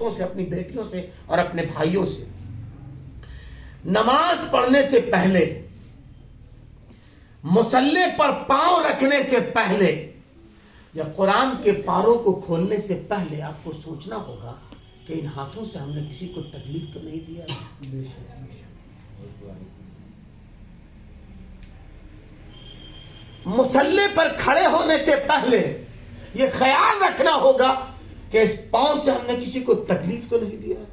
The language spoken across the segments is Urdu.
سے, اپنی بیٹیوں سے اور اپنے بھائیوں سے. نماز پڑھنے سے پہلے, مصلی پر پاؤں رکھنے سے پہلے یا قرآن کے پاروں کو کھولنے سے پہلے آپ کو سوچنا ہوگا کہ ان ہاتھوں سے ہم نے کسی کو تکلیف تو نہیں دیا. مصلی پر کھڑے ہونے سے پہلے یہ خیال رکھنا ہوگا کہ اس پاؤں سے ہم نے کسی کو تکلیف تو نہیں دیا.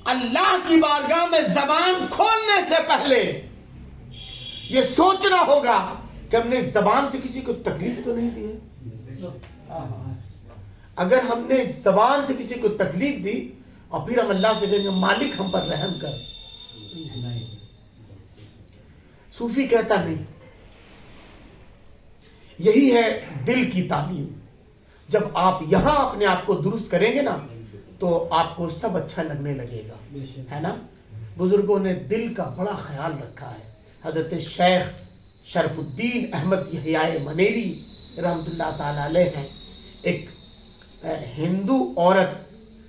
اللہ کی بارگاہ میں زبان کھولنے سے پہلے یہ سوچنا ہوگا کہ ہم نے زبان سے کسی کو تکلیف تو نہیں دی. اگر ہم نے زبان سے کسی کو تکلیف دی اور پھر ہم اللہ سے کہیں گے مالک ہم پر رحم کر, صوفی کہتا نہیں. یہی ہے دل کی تعلیم. جب آپ یہاں اپنے آپ کو درست کریں گے نا تو آپ کو سب اچھا لگنے لگے گا, ہے نا. بزرگوں نے دل کا بڑا خیال رکھا ہے. حضرت شیخ شرف الدین احمد یحییٰ منیری رحمۃ اللہ تعالی علیہ ہیں. ایک ہندو عورت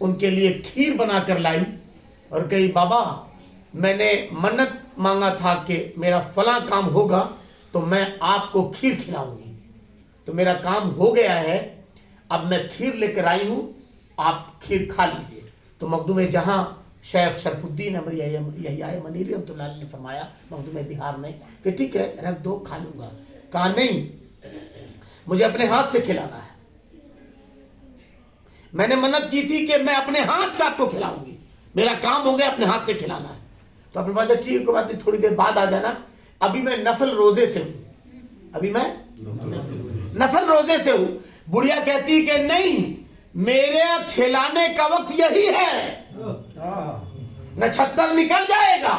ان کے لیے کھیر بنا کر لائی اور کہی بابا میں نے منت مانگا تھا کہ میرا فلاں کام ہوگا تو میں آپ کو کھیر کھلاؤں گی, تو میرا کام ہو گیا ہے, اب میں کھیر لے کر آئی ہوں, آپ کھیر کھا لیجیے. تو مخدوم جہاں شیخ شرف الدین احمد یحییٰ منیری رحمۃ اللہ علیہ نے فرمایا مخدوم بہار میں کہ ٹھیک ہے رکھ دو, کھا لوں گا. کہا نہیں, مجھے اپنے ہاتھ سے کھلانا ہے. میں نے منت کی تھی کہ میں اپنے ہاتھ سے آپ کو کھلاؤں گی, میرا کام ہو گیا, اپنے ہاتھ سے کھلانا ہے. تو اپنے بات ٹھیک ہے کوئی بات نہیں, تھوڑی دیر بعد آ جانا, ابھی میں نفل روزے سے ہوں, ابھی میں نفل روزے سے ہوں. بڑھیا کہتی کہ نہیں, میرے کھلانے کا وقت یہی ہے, نچھتر نکل جائے گا.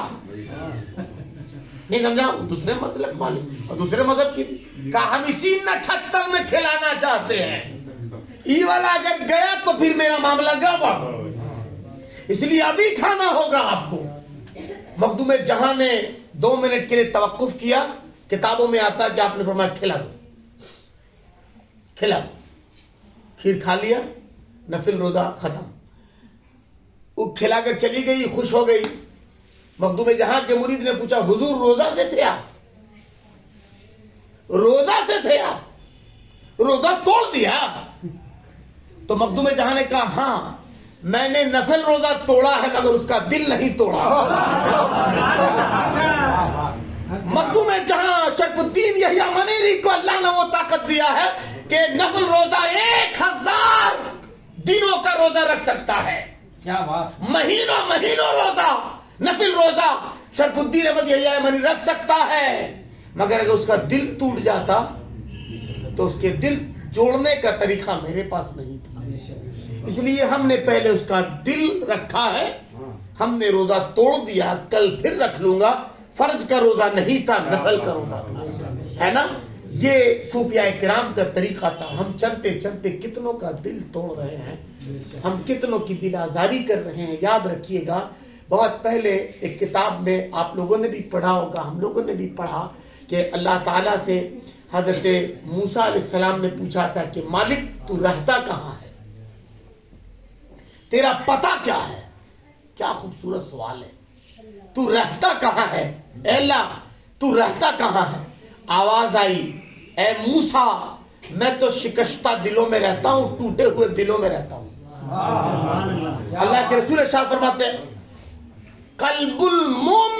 نہیں سمجھا, دوسرے مسلک والے اور دوسرے مذہب کی کہا ہم اسی نچھتر میں کھلانا چاہتے ہیں, ای والا اگر گیا تو پھر میرا معاملہ گڑبڑ, اس لیے ابھی کھانا ہوگا آپ کو. مخدوم جہاں نے 2 منٹ کے لیے توقف کیا. کتابوں میں آتا کہ آپ نے فرمایا کھلا دو, کھلا دو. کھیر کھا لیا, نفل روزہ ختم. وہ کھلا کر چلی گئی, خوش ہو گئی. مخدوم جہاں کے مرید نے پوچھا حضور روزہ سے تھے آپ, روزہ سے تھے آپ, روزہ توڑ دیا؟ تو مخدوم جہاں نے کہا ہاں میں نے نفل روزہ توڑا ہے مگر اس کا دل نہیں توڑا. مخدوم جہاں شرف الدین یحییٰ منیری کو اللہ نے وہ طاقت دیا ہے کہ نفل روزہ 1000 دنوں کا روزہ رکھ سکتا ہے. کیا بات, مہینوں مہینوں روزہ, نفل روزہ شرف الدین احمد یحییٰ منیری رکھ سکتا ہے. مگر اگر اس کا دل ٹوٹ جاتا تو اس کے دل جوڑنے کا طریقہ میرے پاس نہیں تھا, اس لیے ہم نے پہلے اس کا دل رکھا ہے. ہم نے روزہ توڑ دیا, کل پھر رکھ لوں گا. فرض کا روزہ نہیں تھا, نفل کا روزہ تھا, ہے نا. یہ صوفیاء کرام کا طریقہ تھا. ہم چلتے چلتے کتنوں کا دل توڑ رہے ہیں, ہم کتنوں کی دل آزاری کر رہے ہیں. یاد رکھیے گا, بہت پہلے ایک کتاب میں آپ لوگوں نے بھی پڑھا ہوگا, ہم لوگوں نے بھی پڑھا کہ اللہ تعالیٰ سے حضرت موسیٰ علیہ السلام نے پوچھا تھا کہ مالک تو رہتا کہاں ہے, تیرا پتہ کیا ہے. کیا خوبصورت سوال ہے, تو رہتا کہاں ہے, اے اللہ تو رہتا کہاں ہے. آواز آئی اے موسیٰ میں تو شکستہ دلوں میں رہتا ہوں, ٹوٹے ہوئے دلوں میں رہتا ہوں. اللہ کے رسول ارشاد فرماتے ہیں قلب المومن